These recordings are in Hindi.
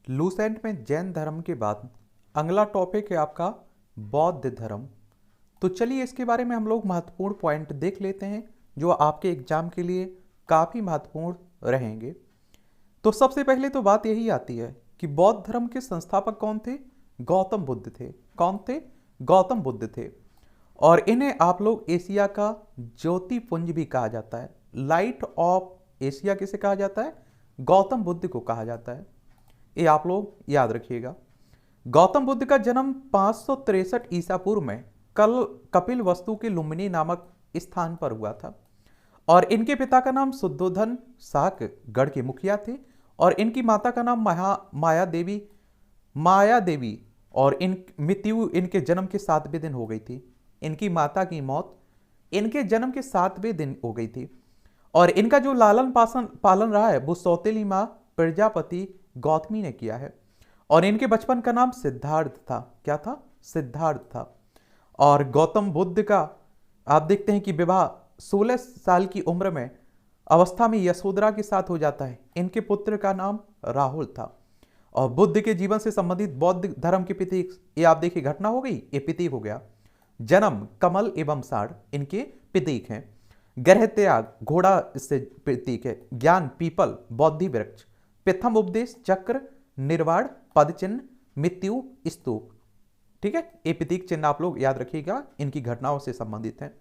लूसेंट में जैन धर्म के बाद अगला टॉपिक है आपका बौद्ध धर्म। तो चलिए इसके बारे में हम लोग महत्वपूर्ण पॉइंट देख लेते हैं जो आपके एग्जाम के लिए काफ़ी महत्वपूर्ण रहेंगे। तो सबसे पहले तो बात यही आती है कि बौद्ध धर्म के संस्थापक कौन थे? गौतम बुद्ध थे। कौन थे? गौतम बुद्ध थे। और इन्हें आप लोग एशिया का ज्योतिपुंज भी कहा जाता है। लाइट ऑफ एशिया किसे कहा जाता है? गौतम बुद्ध को कहा जाता है। ये आप लोग याद रखिएगा। गौतम बुद्ध का जन्म 563 ईसा पूर्व में कपिल वस्तु के लुम्बिनी नामक स्थान पर हुआ था। और इनके पिता का नाम शुद्धोधन शाक गढ़ के मुखिया थे। और इनकी माता का नाम माया देवी और इन मृत्यु इनके जन्म के 7वें दिन हो गई थी। इनकी माता की मौत इनके जन्म के 7वें दिन हो गई थी। और इनका जो लालन पालन रहा है वो सौतेली माँ प्रजापति गौतमी ने किया है। और इनके बचपन का नाम सिद्धार्थ था। क्या था? सिद्धार्थ था। और गौतम बुद्ध का आप देखते हैं कि विवाह 16 साल की उम्र में अवस्था में यशोधरा के साथ हो जाता है। इनके पुत्र का नाम राहुल था। और बुद्ध के जीवन से संबंधित बौद्ध धर्म के प्रतीक, ये आप देखिए घटना हो गई, ये प्रतीक हो गया। जन्म कमल एवं साढ़ इनके प्रतीक हैं। ग्रह त्याग घोड़ा इससे प्रतीक है। ज्ञान पीपल बौद्धि वृक्ष। प्रथम उपदेश चक्र निर्वाण पद चिन्ह मृत्यु स्तूप। ठीक है, ये प्रतीक चिन्ह आप लोग याद रखिएगा, इनकी घटनाओं से संबंधित है।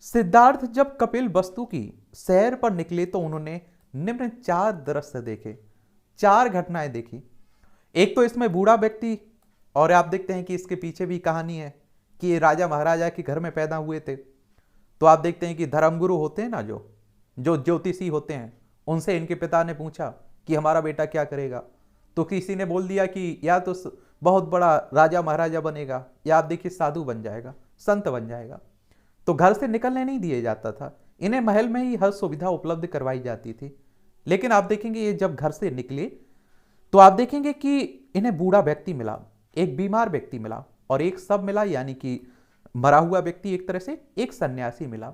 सिद्धार्थ जब कपिल वस्तु की सैर पर निकले तो उन्होंने निम्न 4 दृश्य देखे, 4 घटनाएं देखी। एक तो इसमें बूढ़ा व्यक्ति, और आप देखते हैं कि इसके पीछे भी कहानी है कि ये राजा महाराजा के घर में पैदा हुए थे। तो आप देखते हैं कि धर्मगुरु होते हैं ना, जो ज्योतिषी होते हैं, उनसे इनके पिता ने पूछा कि हमारा बेटा क्या करेगा। तो किसी ने बोल दिया कि या तो बहुत बड़ा राजा महाराजा बनेगा या आप देखिए साधु बन जाएगा, संत बन जाएगा। तो घर से निकलने नहीं दिया जाता था, इन्हें महल में ही हर सुविधा उपलब्ध करवाई जाती थी। लेकिन आप देखेंगे ये जब घर से निकले तो आप देखेंगे कि इन्हें बूढ़ा व्यक्ति मिला, एक बीमार व्यक्ति मिला और एक सब मिला, यानी कि मरा हुआ व्यक्ति, एक तरह से एक सन्यासी मिला।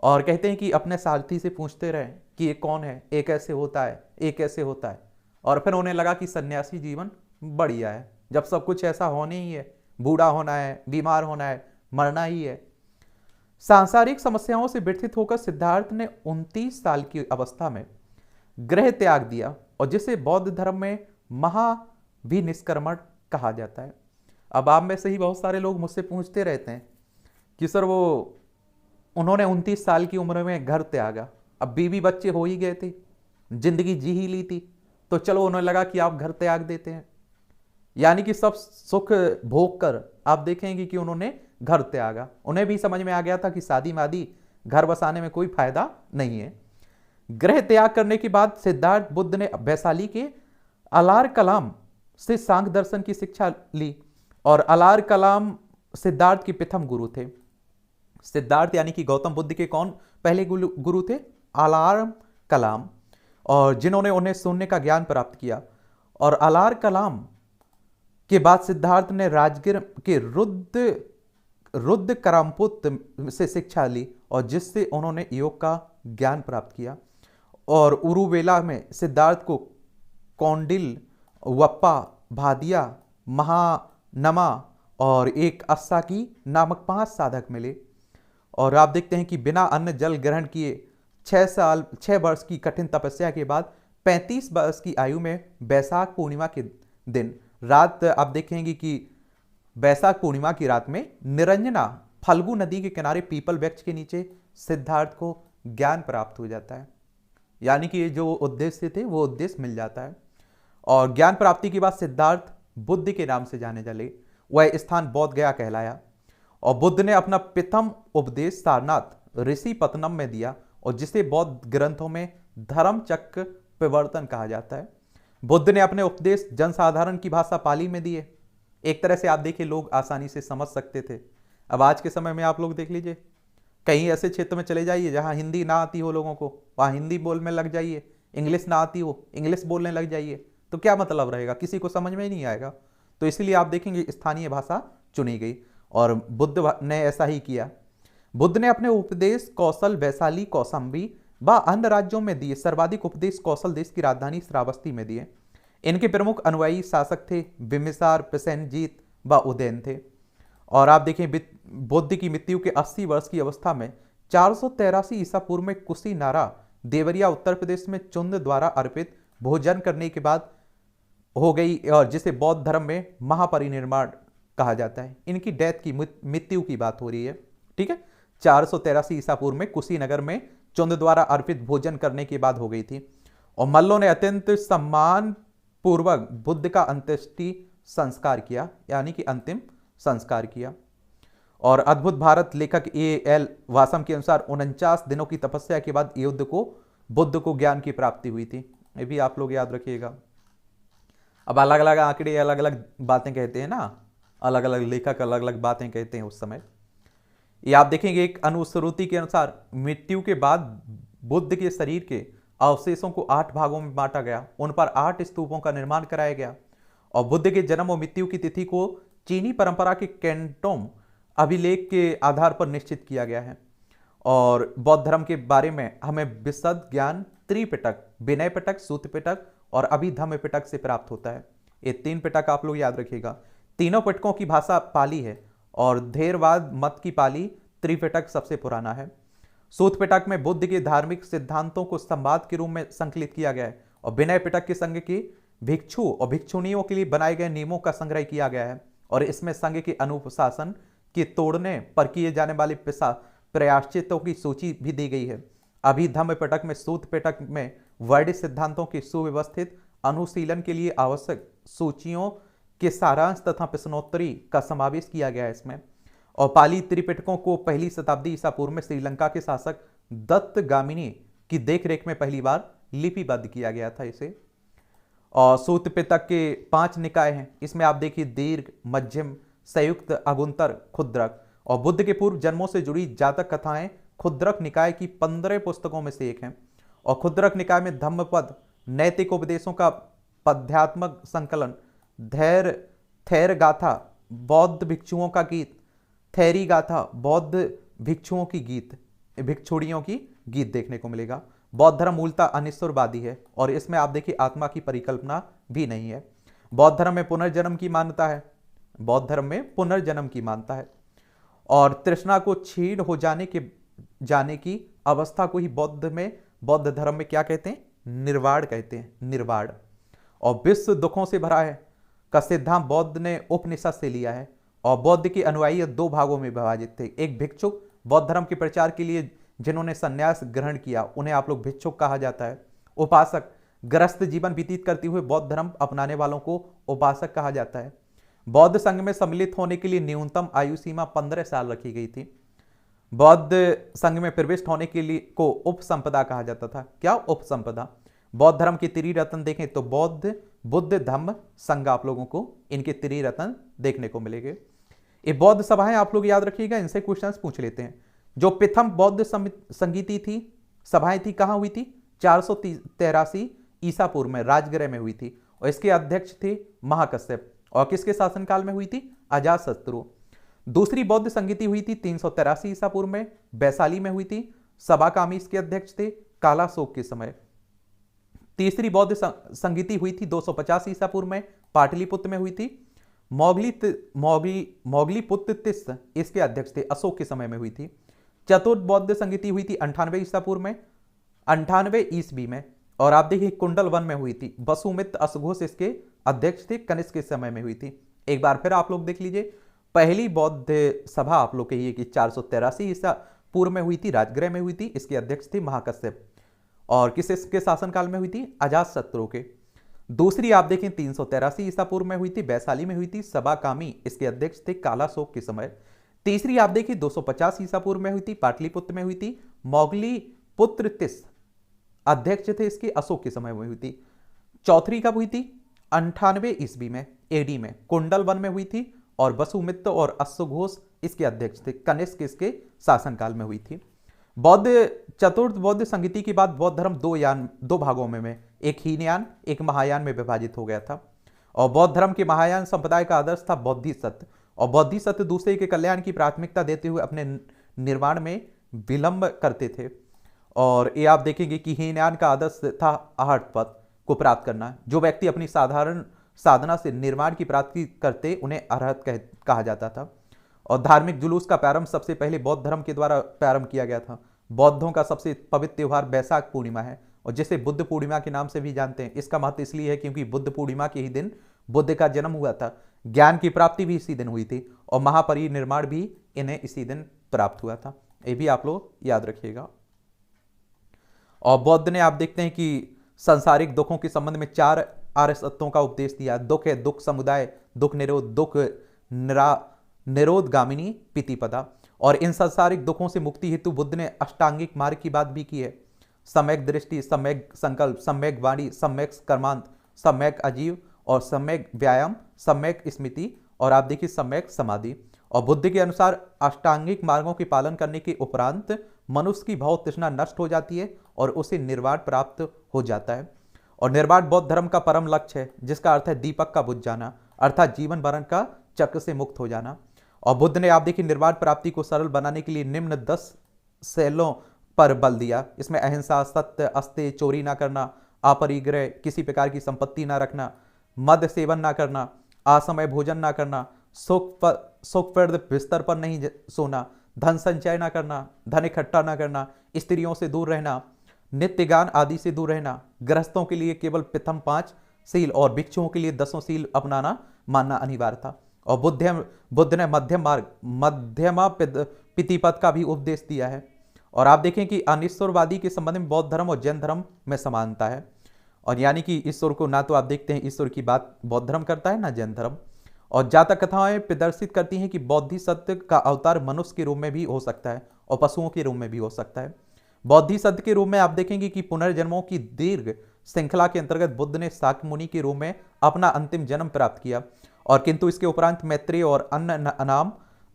और कहते हैं कि अपने सारथी से पूछते रहे कि ये कौन है, ये कैसे होता है, ये कैसे होता है। और फिर उन्हें लगा कि सन्यासी जीवन बढ़िया है, जब सब कुछ ऐसा होने ही है, बूढ़ा होना है, बीमार होना है, मरना ही है। सांसारिक समस्याओं से व्यथित होकर सिद्धार्थ ने 29 साल की अवस्था में गृह त्याग दिया, और जिसे बौद्ध धर्म में महाविनिष्क्रमण कहा जाता है। अब आप में से ही बहुत सारे लोग मुझसे पूछते रहते हैं कि सर वो उन्होंने 29 साल की उम्र में घर त्यागा, अब बीवी बच्चे हो ही गए थे, जिंदगी जी ही ली थी, तो चलो उन्हें लगा कि आप घर त्याग देते हैं। यानी कि सब सुख भोग कर आप देखेंगे कि उन्होंने घर त्यागा। उन्हें भी समझ में आ गया था कि शादी मादी घर बसाने में कोई फायदा नहीं है। गृह त्याग करने के बाद सिद्धार्थ बुद्ध ने वैशाली के अलार कलाम से सांख्य दर्शन की शिक्षा ली। और अलार कलाम सिद्धार्थ के प्रथम गुरु थे। सिद्धार्थ यानी कि गौतम बुद्ध के कौन पहले गुरु थे? अलार कलाम, और जिन्होंने उन्हें सुनने का ज्ञान प्राप्त किया। और अलार कलाम के बाद सिद्धार्थ ने राजगीर के रुद्र करामपुत से शिक्षा ली, और जिससे उन्होंने योग का ज्ञान प्राप्त किया। और उरुवेला में सिद्धार्थ को कौंडिल, वप्पा, भादिया, महानमा और एक अस्साकी नामक 5 साधक मिले। और आप देखते हैं कि बिना अन्न जल ग्रहण किए 6 वर्ष की कठिन तपस्या के बाद 35 वर्ष की आयु में बैसाख पूर्णिमा के दिन रात, आप देखेंगे कि बैसाख पूर्णिमा की रात में निरंजना फल्गु नदी के किनारे पीपल वृक्ष के नीचे सिद्धार्थ को ज्ञान प्राप्त हो जाता है। यानी कि ये जो उद्देश्य थे वो उद्देश्य मिल जाता है। और ज्ञान प्राप्ति के बाद सिद्धार्थ बुद्ध के नाम से जाने चले। वह स्थान बोध गया कहलाया। और बुद्ध ने अपना प्रथम उपदेश सारनाथ ऋषि पतनम में दिया, और जिसे बौद्ध ग्रंथों में धर्म चक्र प्रवर्तन कहा जाता है। बुद्ध ने अपने उपदेश जनसाधारण की भाषा पाली में दिए। एक तरह से आप देखिए लोग आसानी से समझ सकते थे। अब आज के समय में आप लोग देख लीजिए, कहीं ऐसे क्षेत्र में चले जाइए जहां हिंदी ना आती हो लोगों को, वहां हिंदी बोलने लग जाइए, इंग्लिश ना आती हो इंग्लिश बोलने लग जाइए, तो क्या मतलब रहेगा? किसी को समझ में ही नहीं आएगा। तो इसलिए आप देखेंगे स्थानीय भाषा चुनी गई, और बुद्ध ने ऐसा ही किया। बुद्ध ने अपने उपदेश कौशल, वैशाली, कौशाम्बी व अन्य राज्यों में दिए। सर्वाधिक उपदेश कौशल देश की राजधानी श्रावस्ती में दिए। इनके प्रमुख अनुयायी शासक थे बिम्बिसार, प्रसेनजीत व उदयन थे। और आप देखें बुद्ध की मृत्यु के 80 वर्ष की अवस्था में 483 ईसा पूर्व में कुशीनारा देवरिया उत्तर प्रदेश में चुंद द्वारा अर्पित भोजन करने के बाद हो गई, और जिसे बौद्ध धर्म में महापरिनिर्वाण कहा जाता है। इनकी डेथ की मृत्यु की बात हो रही है, ठीक है। 483 ईसा पूर्व में कुशीनगर में चुंद द्वारा अर्पित भोजन करने के बाद हो गई थी। और मल्लों ने अत्यंत सम्मान पूर्वक बुद्ध का अंत्येष्टि संस्कार किया, यानी कि अंतिम संस्कार किया। और अद्भुत भारत लेखक A.L. वासम के अनुसार 49 दिनों की तपस्या के बाद बुद्ध को ज्ञान की प्राप्ति हुई थी। ये भी आप लोग याद रखिएगा। अब अलग अलग आंकड़े अलग अलग बातें कहते हैं ना, अलग अलग लेखक अलग अलग बातें कहते हैं उस समय। ये आप देखेंगे एक अनुश्रुति के अनुसार मृत्यु के बाद बुद्ध के शरीर के अवशेषों को 8 भागों में बांटा गया, उन पर 8 स्तूपों का निर्माण कराया गया। और बुद्ध के जन्म और मृत्यु की तिथि को चीनी परंपरा के कैंटोम अभिलेख के आधार पर निश्चित किया गया है। और बौद्ध धर्म के बारे में हमें विशद ज्ञान त्रिपिटक, विनय पिटक, सूत्र पिटक और अभिधम्म पिटक से प्राप्त होता है। ये 3 पिटक आप लोग याद रखिएगा। तीनों पिटकों की भाषा पाली है और थेरवाद मत की पाली त्रिपिटक सबसे पुराना है। सूत्र पिटक में बुद्ध के धार्मिक सिद्धांतों को संवाद के रूप में संकलित किया गया है। और विनय पिटक के संघ के भिक्षु और भिक्षुणियों के लिए बनाए गए नियमों का संग्रह किया गया है। और इसमें संघ के अनुशासन के तोड़ने पर किए जाने वाले प्रायश्चितों की सूची भी दी गई है। अभिधम्म पिटक में सूत्र पिटक में वैदिक सिद्धांतों के सुव्यवस्थित अनुशीलन के लिए आवश्यक सूचियों के सारांश तथा प्रश्नोत्तरी का समावेश किया गया है इसमें। और पाली त्रिपिटकों को 1वीं शताब्दी ईसा पूर्व में श्रीलंका के शासक दत्तगामिनी की देखरेख में पहली बार लिपिबद्ध किया गया था इसे। और सूत्र पिटक के 5 निकाय हैं, इसमें आप देखिए दीर्घ, मध्यम, संयुक्त, अगुंतर, खुद्रक। और बुद्ध के पूर्व जन्मों से जुड़ी जातक कथाएं खुद्रक निकाय की 15 पुस्तकों में से एक हैं। और खुद्रक निकाय में धम्मपद, नैतिक उपदेशों का पद्यात्मक संकलन, थैर गाथा, बौद्ध भिक्षुओं का गीत, थैरी गाथा, बौद्ध भिक्षुओं की गीत, भिक्षुड़ियों की गीत देखने को मिलेगा। बौद्ध धर्म मूलतः अनिश्वरवादी है और इसमें आप देखिए आत्मा की परिकल्पना भी नहीं है। बौद्ध धर्म में पुनर्जन्म की मान्यता है, बौद्ध धर्म में पुनर्जन्म की मान्यता है। और तृष्णा को क्षीण हो जाने की अवस्था को ही बौद्ध धर्म में क्या कहते हैं? निर्वाण कहते हैं, निर्वाण। और विश्व दुखों से भरा है का सिद्धांत बौद्ध ने उपनिषद से लिया है। और बौद्ध के अनुयायी 2 भागों में विभाजित थे। एक भिक्षुक, बौद्ध धर्म के प्रचार के लिए जिन्होंने संन्यास ग्रहण किया उन्हें आप लोग भिक्षुक कहा जाता है। उपासक, ग्रस्त जीवन व्यतीत करते हुए बौद्ध धर्म अपनाने वालों को उपासक कहा जाता है। बौद्ध संघ में सम्मिलित होने के लिए न्यूनतम आयु सीमा 15 साल रखी गई थी। बौद्ध संघ में प्रविष्ट होने के लिए को उपसंपदा कहा जाता था। क्या उपसंपदा? बौद्ध धर्म के त्रिरत्न देखें तो बौद्ध, बुद्ध, धम्म, संघ आप लोगों को इनके त्रिरत्न देखने को मिलेंगे। ये बौद्ध सभाएं आप लोग याद रखिएगा, इनसे क्वेश्चंस पूछ लेते हैं। जो प्रथम बौद्ध संगीति थी, सभाएं थी, कहां हुई थी? 483 ईसा पूर्व में राजगृह में हुई थी। और इसके अध्यक्ष थे महाकश्यप। और किसके शासनकाल में हुई थी? अजातशत्रु। दूसरी बौद्ध संगीति हुई थी 383 ईसा पूर्व में, वैशाली में हुई थी। सभाकामी इसके अध्यक्ष थे कालाशोक के समय। तीसरी बौद्ध संगीति हुई थी 250 ईसा पूर्व में, पाटलिपुत्र में हुई थी। मोगलीपुत्र तिस्स इसके अध्यक्ष थे, अशोक के समय में हुई थी। चतुर्थ बौद्ध संगीति हुई थी 98 ईसा पूर्व में, 98 ईस्वी में। और आप देखिए कुंडल वन में हुई थी। वसुमित्र अश्वघोष इसके अध्यक्ष थे, कनिष्क के समय में हुई थी। एक बार फिर आप लोग देख लीजिए, पहली बौद्ध सभा आप लोग कहिए कि 483 ईसा पूर्व में हुई थी, राजगृह में हुई थी। इसके अध्यक्ष थे महाकश्यप। और किसके शासनकाल में हुई थी? अजातशत्रु के। दूसरी आप देखें 383 ईसा पूर्व में हुई थी, वैशाली में हुई थी। सभाकामी इसके अध्यक्ष थे कालाशोक के समय। तीसरी आप देखिए 250 ईसा पूर्व में हुई थी, पाटलिपुत्र में हुई थी। मोगलीपुत्र तिस्स अध्यक्ष थे इसके, अशोक के समय में हुई थी। चौथी कब हुई थी? 98 ईस्वी में, एडी में, कुंडल वन में हुई थी। और वसुमित्र और अश्वघोष इसके अध्यक्ष थे, कनिष्क इसके शासनकाल में हुई थी। चतुर्थ बौद्ध संगीति के बाद बौद्ध धर्म 2 भागों में, एक हीनयान एक महायान में विभाजित हो गया था। और बौद्ध धर्म के महायान संप्रदाय का आदर्श था बोधिसत्व। और बोधिसत्व दूसरे के कल्याण की प्राथमिकता देते हुए अपने निर्माण में विलंब करते थे। और ये आप देखेंगे कि हीनयान का आदर्श था आहट पथ, को प्राप्त करना। जो व्यक्ति अपनी साधारण साधना से निर्वाण की प्राप्ति करते उन्हें अरहत कहा जाता था। और धार्मिक जुलूस का प्रारंभ सबसे पहले बौद्ध धर्म के द्वारा प्रारंभ किया गया था। बौद्धों का सबसे पवित्र त्योहार बैसाख पूर्णिमा है और जिसे बुद्ध पूर्णिमा के नाम से भी जानते हैं। इसका महत्व इसलिए है क्योंकि बुद्ध पूर्णिमा के ही दिन बुद्ध का जन्म हुआ था, ज्ञान की प्राप्ति भी इसी दिन हुई थी और महापरिनिर्वाण भी इन्हें इसी दिन प्राप्त हुआ था। ये भी आप लोग याद रखिएगा। और बौद्ध ने आप देखते हैं कि सांसारिक दुखों के संबंध में 4 आर्य सत्यों का उपदेश दिया। दुख है दुख समुदाय, दुख निरोध, दुख निरोधगामिनी प्रतिपदा। और इन सांसारिक दुखों से मुक्ति हेतु बुद्ध ने अष्टांगिक मार्ग की बात भी की है। सम्यक दृष्टि, सम्यक संकल्प, सम्यक वाणी, सम्यक कर्मांत, सम्यक आजीव और सम्यक व्यायाम, सम्यक स्मृति और आप देखिए सम्यक समाधि। और बुद्ध के अनुसार अष्टांगिक मार्गों के पालन करने के उपरांत मनुष्य की भव तृष्णा नष्ट हो जाती है और उसे निर्वाण प्राप्त हो जाता है। और निर्वाण बौद्ध धर्म का परम लक्ष्य है, जिसका अर्थ है दीपक का बुझ जाना, अर्थात जीवन मरण का चक्र से मुक्त हो जाना। और बुद्ध ने आप देखिए निर्वाण प्राप्ति को सरल बनाने के लिए निम्न 10 शैलों पर बल दिया। इसमें अहिंसा, सत्य, अस्तेय, चोरी ना करना, अपरिग्रह, किसी प्रकार की संपत्ति ना रखना, मद सेवन ना करना, असमय भोजन ना करना, सुखप्रद बिस्तर पर नहीं सोना, धन संचय ना करना, धन इकट्ठा ना करना, स्त्रियों से दूर रहना, नित्य गान आदि से दूर रहना, गृहस्थों के लिए केवल प्रथम 5 सील और भिक्षुओं के लिए 10 सील अपनाना मानना अनिवार्य था। और बुद्ध ने मध्यम मार्ग, मध्यमा प्रतिपद का भी उपदेश दिया है। और आप देखें कि अनिश्वरवादी के संबंध में बौद्ध धर्म और जैन धर्म में समानता है। और यानी कि ईश्वर को ना तो आप देखते हैं ईश्वर की बात बौद्ध धर्म करता है ना जैन धर्म। और जातक कथाएं प्रदर्शित करती हैं कि बौद्धि सत्य का अवतार मनुष्य के रूप में भी हो सकता है और पशुओं के रूप में भी हो सकता है। बौद्धि सत्य के रूप में आप देखेंगे कि पुनर्जन्मों की दीर्घ श्रृंखला के अंतर्गत बुद्ध ने शाक्य मुनि के रूप में अपना अंतिम जन्म प्राप्त किया। और किंतु इसके उपरांत मैत्रेय और अन्य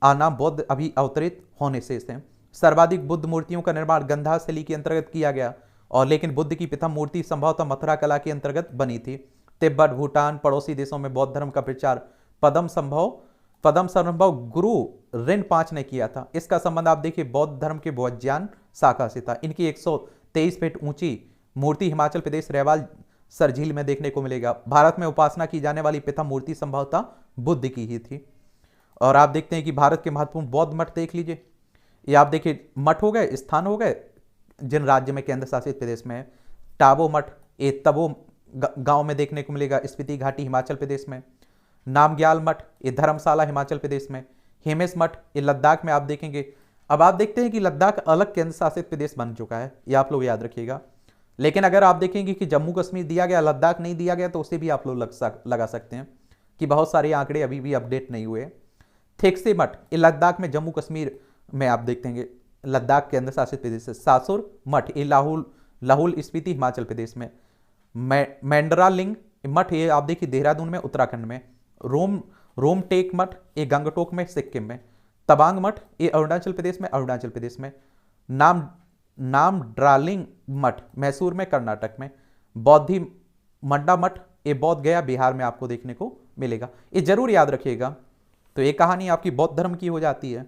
आनाम बौद्ध अभी अवतरित होने शेष हैं। सर्वाधिक बुद्ध मूर्तियों का निर्माण गंधा शैली के अंतर्गत किया गया और लेकिन बुद्ध की प्रथम मूर्ति संभवतः मथुरा कला के अंतर्गत बनी थी। तिब्बत, भूटान, पड़ोसी देशों में बौद्ध धर्म का प्रचार पदम संभव गुरु ऋण 5 ने किया था। इसका संबंध आप देखिए बौद्ध धर्म के बौद्धज्ञान शाखा से था। इनकी 123 फीट ऊंची मूर्ति हिमाचल प्रदेश रेवाल सर झील में देखने को मिलेगा। भारत में उपासना की जाने वाली प्रथम मूर्ति संभवतः बुद्ध की ही थी। और आप देखते हैं कि भारत के महत्वपूर्ण बौद्ध मठ देख लीजिए। ये आप देखिए मठ हो गए, स्थान हो गए जिन राज्य में केंद्र शासित प्रदेश में है। टाबो मठ ये तबो गांव में देखने को मिलेगा, स्पीति घाटी हिमाचल प्रदेश में। नामग्याल मठ ये धर्मशाला हिमाचल प्रदेश में। हेमेश मठ ये लद्दाख में आप देखेंगे। अब आप देखते हैं कि लद्दाख अलग केंद्र शासित प्रदेश बन चुका है, ये आप लोग याद रखिएगा। लेकिन अगर आप देखेंगे कि जम्मू कश्मीर दिया गया, लद्दाख नहीं दिया गया, तो उसे भी आप लोग लगा सकते हैं कि बहुत सारे आंकड़े अभी भी अपडेट नहीं हुए। थेक्से मठ ये लद्दाख में, जम्मू कश्मीर में आप देखते हैं लद्दाख केंद्र शासित प्रदेश है। सासुर मठ ये लाहौल स्पीति हिमाचल प्रदेश में। मैंडरालिंग मठ ये आप देखिए देहरादून में उत्तराखंड में। रोमटेक मठ ये गंगटोक में सिक्किम में। तवांग मठ ये अरुणाचल प्रदेश में। नाम ड्रालिंग मठ मैसूर में कर्नाटक में। बौद्धि मंडा मठ ये बौद्ध गया बिहार में आपको देखने को मिलेगा। ये जरूर याद रखिएगा। तो ये कहानी आपकी बौद्ध धर्म की हो जाती है।